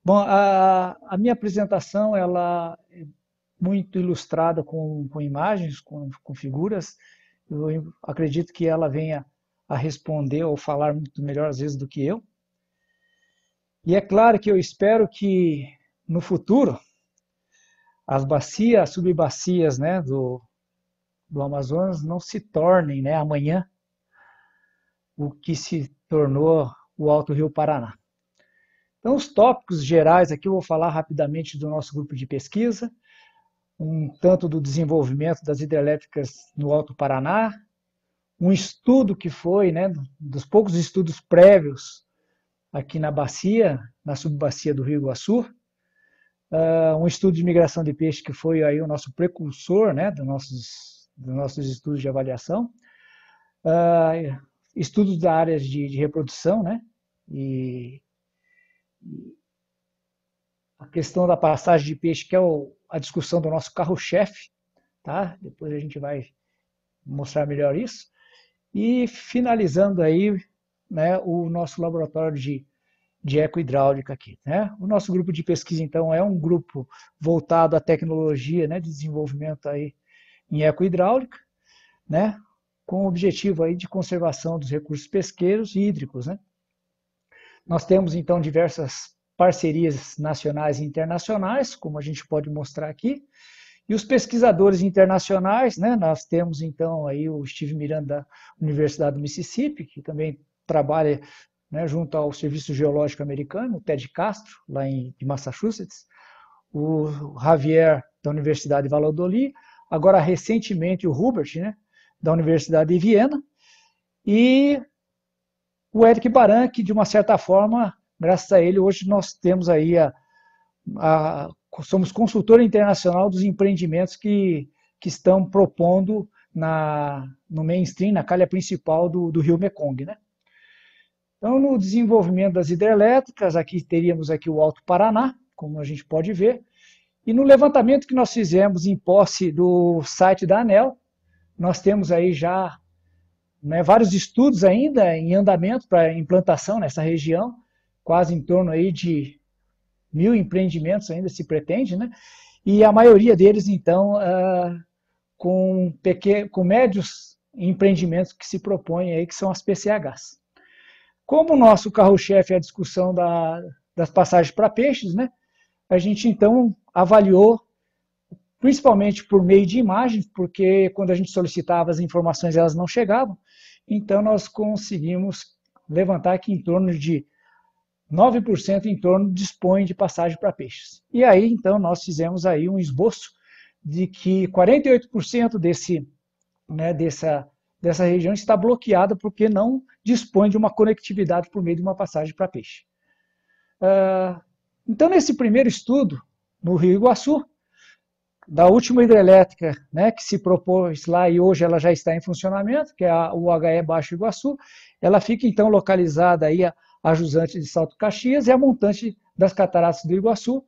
Bom, a minha apresentação, ela é muito ilustrada com imagens, com figuras. Eu acredito que ela venha a responder ou falar muito melhor às vezes do que eu. E é claro que eu espero que no futuro as bacias, as subbacias, né, do Amazonas não se tornem, né, amanhã o que se tornou o Alto Rio Paraná. Então, os tópicos gerais aqui eu vou falar rapidamente do nosso grupo de pesquisa, um tanto do desenvolvimento das hidrelétricas no Alto Paraná, um estudo que foi, né, dos poucos estudos prévios aqui na bacia, na subbacia do Rio Iguaçu, um estudo de migração de peixe que foi aí o nosso precursor, né, dos nossos estudos de avaliação, estudos da área de reprodução, né, e a questão da passagem de peixe, que é a discussão do nosso carro-chefe, tá? Depois a gente vai mostrar melhor isso. E finalizando aí, né, o nosso laboratório de ecohidráulica aqui, né? O nosso grupo de pesquisa, então, é um grupo voltado à tecnologia, né, de desenvolvimento aí em ecohidráulica, né, com o objetivo aí de conservação dos recursos pesqueiros e hídricos, né? Nós temos, então, diversas parcerias nacionais e internacionais, como a gente pode mostrar aqui, e os pesquisadores internacionais, né, nós temos, então, aí o Steve Miranda da Universidade do Mississippi, que também trabalha, né, junto ao Serviço Geológico Americano, o Ted Castro, lá de Massachusetts, o Javier, da Universidade de Valladolid, agora recentemente o Hubert, né, da Universidade de Viena, e o Eric Baran, que de uma certa forma, graças a ele, hoje nós temos aí somos consultor internacional dos empreendimentos que estão propondo no mainstream, na calha principal do rio Mekong, né? Então, no desenvolvimento das hidrelétricas, aqui teríamos aqui o Alto Paraná, como a gente pode ver, e no levantamento que nós fizemos em posse do site da ANEEL, nós temos aí já, né, vários estudos ainda em andamento para implantação nessa região, quase em torno aí de 1.000 empreendimentos ainda se pretende, né? E a maioria deles, então, com médios empreendimentos que se propõem aí, que são as PCHs. Como o nosso carro-chefe é a discussão das passagens para peixes, né? A gente, então, avaliou, principalmente por meio de imagens, porque quando a gente solicitava as informações, elas não chegavam. Então, nós conseguimos levantar que em torno de 9% em torno dispõe de passagem para peixes. E aí, então, nós fizemos aí um esboço de que 48% dessa região está bloqueada porque não dispõe de uma conectividade por meio de uma passagem para peixe. Então, nesse primeiro estudo, no Rio Iguaçu, da última hidrelétrica, né, que se propôs lá e hoje ela já está em funcionamento, que é a UHE Baixo Iguaçu, ela fica então localizada aí a jusante de Salto Caxias e a montante das Cataratas do Iguaçu.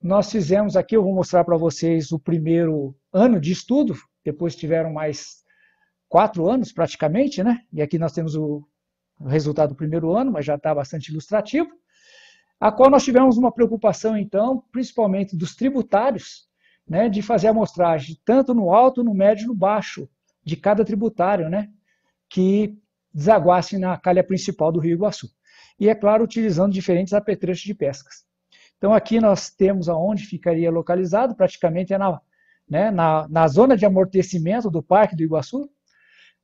Nós fizemos aqui, eu vou mostrar para vocês o primeiro ano de estudo, depois tiveram mais 4 anos praticamente, né? E aqui nós temos o resultado do primeiro ano, mas já está bastante ilustrativo, a qual nós tivemos uma preocupação, então, principalmente dos tributários, né, de fazer a amostragem tanto no alto, no médio e no baixo de cada tributário, né, que desaguasse na calha principal do Rio Iguaçu. E, é claro, utilizando diferentes apetrechos de pescas. Então, aqui nós temos aonde ficaria localizado, praticamente é na zona de amortecimento do Parque do Iguaçu.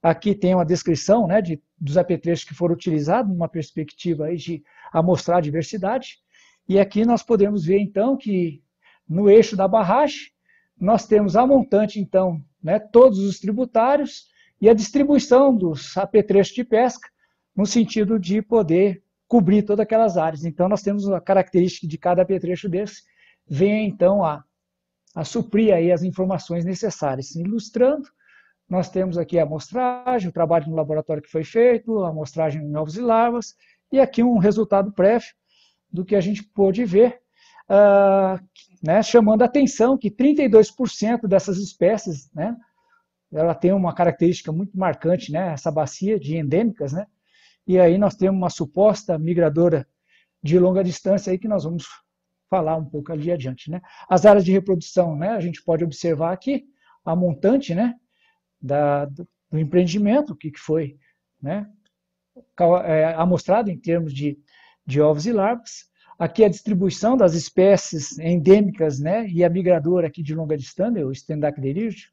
Aqui tem uma descrição, né, dos apetrechos que foram utilizados, numa perspectiva aí de amostrar a diversidade. E aqui nós podemos ver, então, que no eixo da barragem, nós temos a montante, então, né, todos os tributários e a distribuição dos apetrechos de pesca, no sentido de poder cobrir todas aquelas áreas. Então, nós temos a característica de cada apetrecho desse, vem, então, a suprir aí as informações necessárias. Ilustrando, nós temos aqui a amostragem, o trabalho no laboratório que foi feito, a amostragem em ovos e larvas, e aqui um resultado prévio do que a gente pôde ver, né, chamando a atenção que 32% dessas espécies, né, ela tem uma característica muito marcante, né, essa bacia de endêmicas, né, e aí nós temos uma suposta migradora de longa distância aí que nós vamos falar um pouco ali adiante, né. As áreas de reprodução, né, a gente pode observar aqui a montante, né, do empreendimento, o que foi, né, amostrado em termos de ovos e larvas. Aqui a distribuição das espécies endêmicas, né, e a migradora aqui de longa distância, o Stendactylerigium.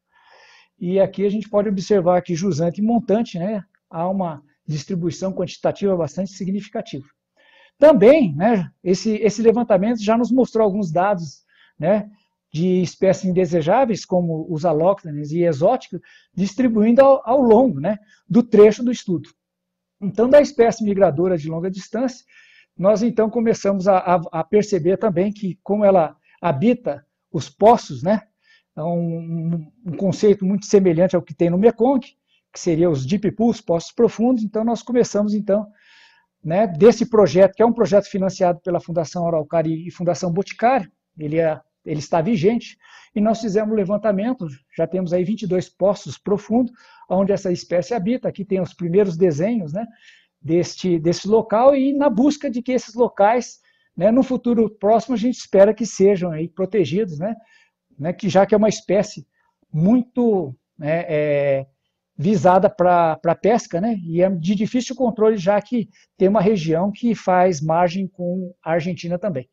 E aqui a gente pode observar que jusante e montante, né, há uma distribuição quantitativa bastante significativa. Também, né, esse levantamento já nos mostrou alguns dados, né, de espécies indesejáveis, como os alóctones e exóticos, distribuindo ao longo, né, do trecho do estudo. Então, da espécie migradora de longa distância, nós então começamos a perceber também que, como ela habita os poços, né, é um conceito muito semelhante ao que tem no Mekong, que seria os deep pools, poços profundos. Então, nós começamos, então, né, desse projeto, que é um projeto financiado pela Fundação Araucária e Fundação Boticário, ele está vigente, e nós fizemos um levantamento, já temos aí 22 poços profundos, onde essa espécie habita. Aqui tem os primeiros desenhos, né, desse local, e na busca de que esses locais, né, no futuro próximo, a gente espera que sejam aí protegidos, né, que já que é uma espécie muito, né, visada para pesca, né, e é de difícil controle, já que tem uma região que faz margem com a Argentina também.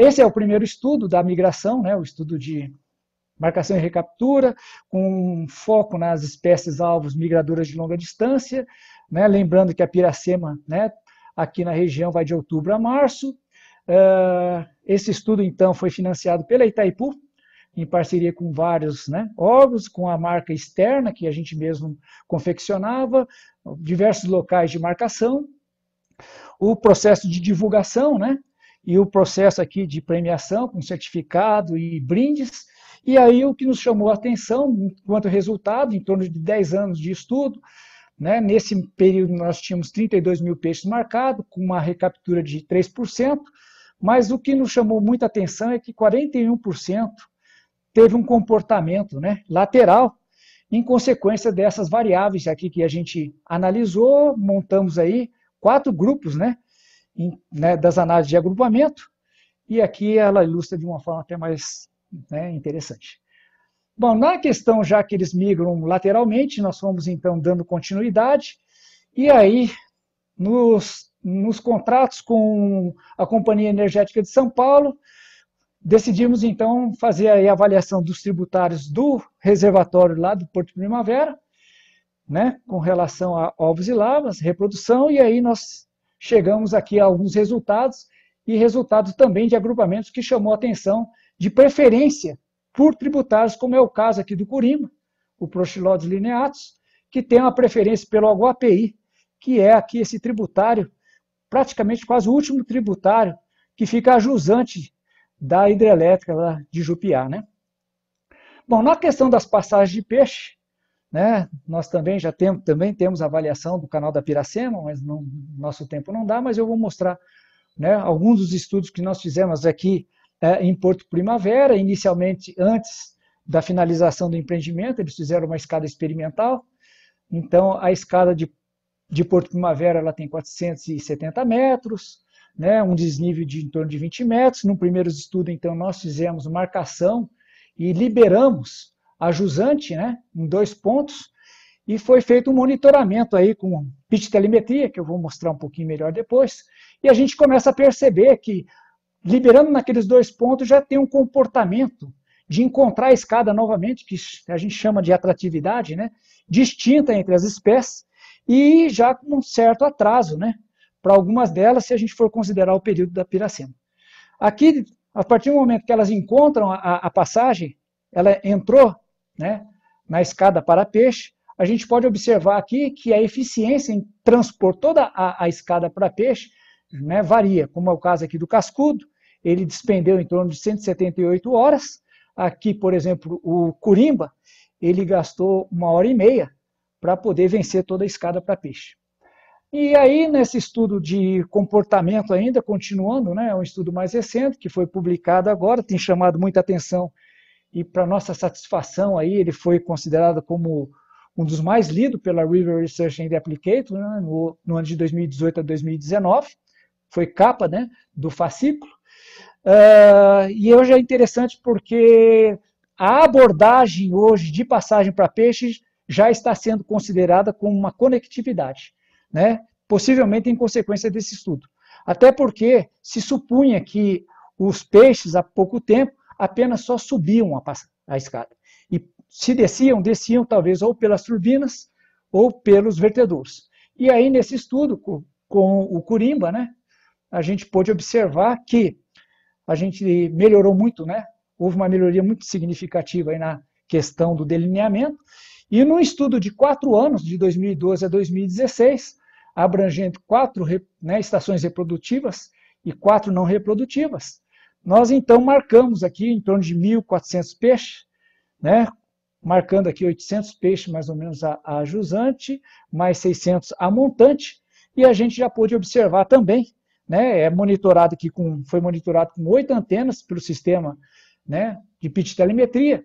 Esse é o primeiro estudo da migração, né, o estudo de marcação e recaptura, com foco nas espécies alvos migradoras de longa distância, né, lembrando que a piracema, né, aqui na região vai de outubro a março. Esse estudo, então, foi financiado pela Itaipu, em parceria com vários, né, órgãos, com a marca externa, que a gente mesmo confeccionava, diversos locais de marcação, o processo de divulgação, né, e o processo aqui de premiação, com certificado e brindes. E aí o que nos chamou a atenção, enquanto resultado, em torno de 10 anos de estudo, né, nesse período nós tínhamos 32 mil peixes marcados, com uma recaptura de 3%, mas o que nos chamou muita atenção é que 41% teve um comportamento, né, lateral, em consequência dessas variáveis aqui que a gente analisou. Montamos aí 4 grupos, né, das análises de agrupamento, e aqui ela ilustra de uma forma até mais, né, interessante. Bom, na questão, já que eles migram lateralmente, nós fomos então dando continuidade, e aí nos contratos com a Companhia Energética de São Paulo, decidimos então fazer aí a avaliação dos tributários do reservatório lá do Porto Primavera, né, com relação a ovos e larvas, reprodução, e aí nós chegamos aqui a alguns resultados, e resultados também de agrupamentos que chamou a atenção de preferência por tributários, como é o caso aqui do Corimba, o Prochilodes lineatus, que tem uma preferência pelo HAPI, que é aqui esse tributário, praticamente quase o último tributário, que fica a jusante da hidrelétrica lá de Jupiá, né? Bom, na questão das passagens de peixe, né, nós também temos a avaliação do canal da Piracema, mas nosso tempo não dá, mas eu vou mostrar, né, alguns dos estudos que nós fizemos aqui em Porto Primavera. Inicialmente, antes da finalização do empreendimento, eles fizeram uma escada experimental. Então, a escada de Porto Primavera ela tem 470 metros, né, um desnível de em torno de 20 metros. No primeiro estudo, então, nós fizemos marcação e liberamos a jusante, né, em 2 pontos, e foi feito um monitoramento aí com pitch telemetria, que eu vou mostrar um pouquinho melhor depois, e a gente começa a perceber que, liberando naqueles 2 pontos, já tem um comportamento de encontrar a escada novamente, que a gente chama de atratividade, né, distinta entre as espécies, e já com um certo atraso, né, para algumas delas, se a gente for considerar o período da Piracema. Aqui, a partir do momento que elas encontram a passagem, ela entrou, né, na escada para peixe, a gente pode observar aqui que a eficiência em transpor toda a escada para peixe, né, varia, como é o caso aqui do cascudo, ele despendeu em torno de 178 horas, aqui, por exemplo, o Corimba, ele gastou 1h30 para poder vencer toda a escada para peixe. E aí, nesse estudo de comportamento ainda, continuando, né, é um estudo mais recente, que foi publicado agora, tem chamado muita atenção, e para nossa satisfação, aí, ele foi considerado como um dos mais lidos pela River Research and Applicator, né, no ano de 2018 a 2019, foi capa, né, do fascículo. E hoje é interessante porque a abordagem hoje de passagem para peixes já está sendo considerada como uma conectividade, né? Possivelmente em consequência desse estudo. Até porque se supunha que os peixes, há pouco tempo, apenas só subiam a escada. E se desciam talvez ou pelas turbinas ou pelos vertedouros. E aí, nesse estudo, com o Corimba, né, a gente pôde observar que a gente melhorou muito, né? Houve uma melhoria muito significativa aí na questão do delineamento. E no estudo de 4 anos, de 2012 a 2016, abrangendo 4 estações reprodutivas e 4 não reprodutivas, nós então marcamos aqui em torno de 1.400 peixes, né? Marcando aqui 800 peixes mais ou menos a jusante, mais 600 a montante, e a gente já pôde observar também, né, foi monitorado com 8 antenas pelo sistema, né, de pitch telemetria,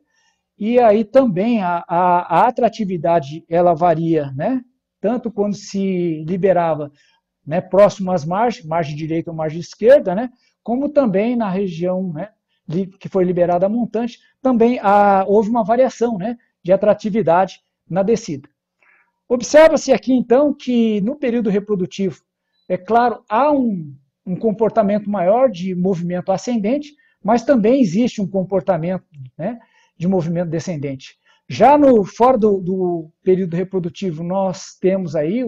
e aí também a atratividade ela varia, né, tanto quando se liberava, né, próximo às margens, margem direita ou margem esquerda, né, como também na região, né, que foi liberada a montante, também houve uma variação, né, de atratividade na descida. Observa-se aqui então que no período reprodutivo, é claro, há um comportamento maior de movimento ascendente, mas também existe um comportamento, né, de movimento descendente. Já fora do período reprodutivo, nós temos aí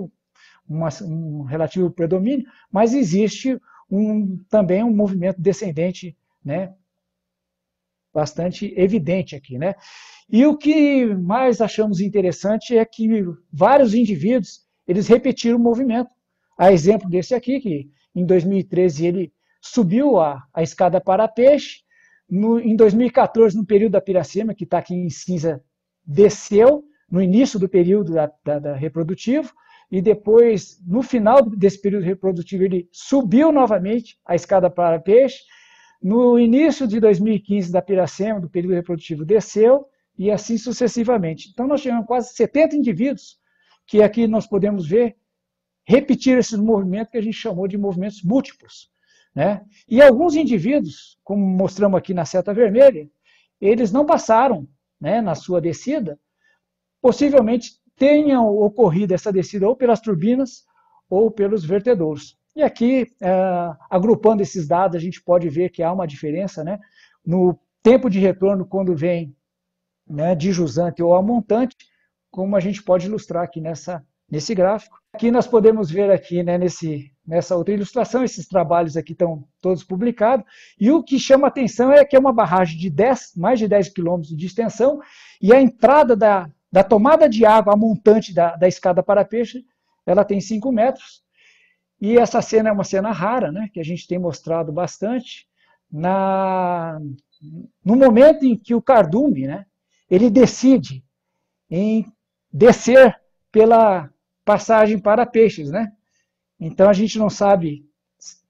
um relativo predomínio, mas existe também um movimento descendente, né, bastante evidente aqui, né? E o que mais achamos interessante é que vários indivíduos, eles repetiram o movimento. A exemplo desse aqui, que em 2013 ele subiu a escada para peixe, em 2014, no período da Piracema, que está aqui em cinza, desceu, no início do período da reprodutivo, e depois, no final desse período reprodutivo, ele subiu novamente a escada para peixe. No início de 2015, da Piracema, do período reprodutivo, desceu, e assim sucessivamente. Então, nós tivemos quase 70 indivíduos, que aqui nós podemos ver, repetir esses movimentos que a gente chamou de movimentos múltiplos, né? E alguns indivíduos, como mostramos aqui na seta vermelha, eles não passaram, né, na sua descida, possivelmente tenham ocorrido essa descida ou pelas turbinas ou pelos vertedouros. E aqui, agrupando esses dados, a gente pode ver que há uma diferença, né, no tempo de retorno quando vem, né, de jusante ou a montante, como a gente pode ilustrar aqui nesse gráfico. Aqui nós podemos ver aqui, né, nessa outra ilustração, esses trabalhos aqui estão todos publicados, e o que chama atenção é que é uma barragem de mais de 10 quilômetros de extensão, e a entrada da tomada de água, a montante da escada para peixe, ela tem 5 metros, e essa cena é uma cena rara, né, que a gente tem mostrado bastante, no momento em que o cardume, né, ele decide em descer pela passagem para peixes, né? Então a gente não sabe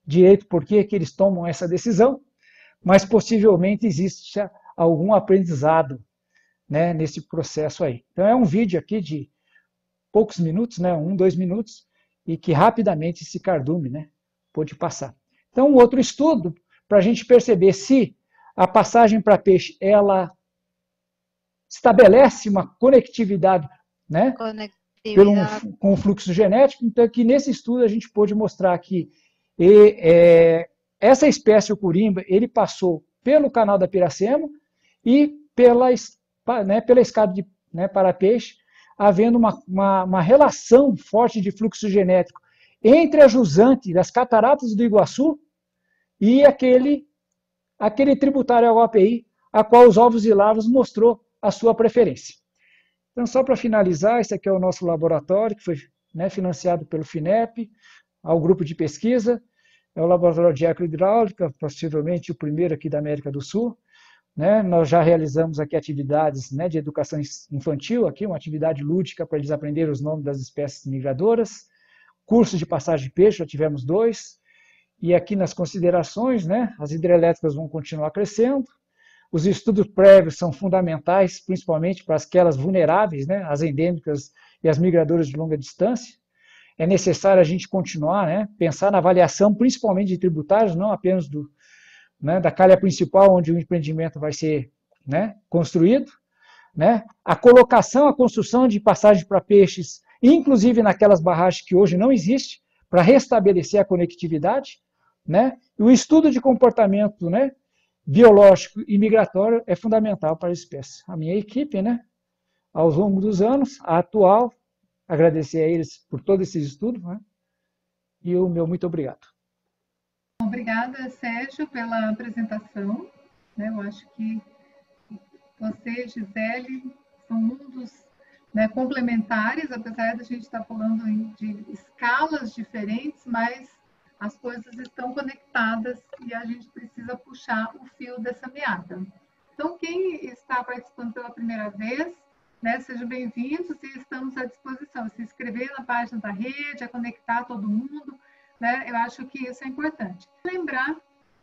direito por que eles tomam essa decisão, mas possivelmente existe algum aprendizado, né, nesse processo aí. Então é um vídeo aqui de poucos minutos, né, 1, 2 minutos, e que rapidamente esse cardume, né, pôde passar. Então um outro estudo para a gente perceber se a passagem para peixe ela estabelece uma conectividade, né, com o fluxo genético. Então, aqui nesse estudo a gente pôde mostrar que essa espécie, o corimba, ele passou pelo canal da Piracema e pela escada para peixe, havendo uma relação forte de fluxo genético entre a jusante das cataratas do Iguaçu e aquele tributário ao API, a qual os ovos e larvas mostrou a sua preferência. Então, só para finalizar, esse aqui é o nosso laboratório, que foi, né, financiado pelo FINEP, ao grupo de pesquisa, é o laboratório de ecohidráulica, possivelmente o primeiro aqui da América do Sul, né? Nós já realizamos aqui atividades, né, de educação infantil, aqui, uma atividade lúdica para eles aprenderem os nomes das espécies migradoras. Cursos de passagem de peixe, já tivemos 2. E aqui nas considerações, né, as hidrelétricas vão continuar crescendo. Os estudos prévios são fundamentais, principalmente para aquelas vulneráveis, né, as endêmicas e as migradoras de longa distância. É necessário a gente continuar, né, pensar na avaliação, principalmente de tributários, não apenas da calha principal, onde o empreendimento vai ser, né, construído. Né? A colocação, a construção de passagens para peixes, inclusive naquelas barragens que hoje não existem, para restabelecer a conectividade. Né? E o estudo de comportamento, né, biológico e migratório é fundamental para a espécie. A minha equipe, né, ao longo dos anos, a atual, agradecer a eles por todo esse estudo, né, e o meu muito obrigado. Obrigada, Sérgio, pela apresentação. Eu acho que você, Gisele, são mundos, né, complementares, apesar de a gente estar falando de escalas diferentes, mas as coisas estão conectadas e a gente precisa puxar o fio dessa meada. Então, quem está participando pela primeira vez, né, sejam bem-vindos e estamos à disposição. Se inscrever na página da rede, a conectar todo mundo, né, eu acho que isso é importante. Lembrar,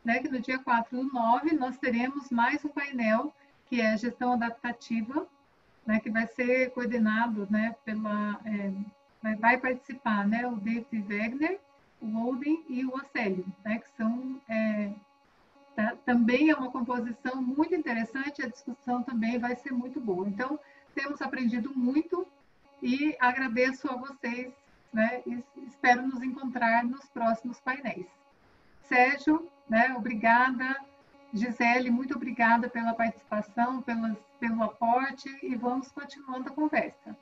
né, que no dia 4/9 nós teremos mais um painel, que é a gestão adaptativa, né, que vai ser coordenado, né, vai participar, né, o David Wegner, o Holden e o Océlio, né, que são, também é uma composição muito interessante, a discussão também vai ser muito boa. Então, temos aprendido muito e agradeço a vocês, né, e espero nos encontrar nos próximos painéis. Sérgio, né, obrigada. Gisele, muito obrigada pela participação, pelo aporte e vamos continuando a conversa.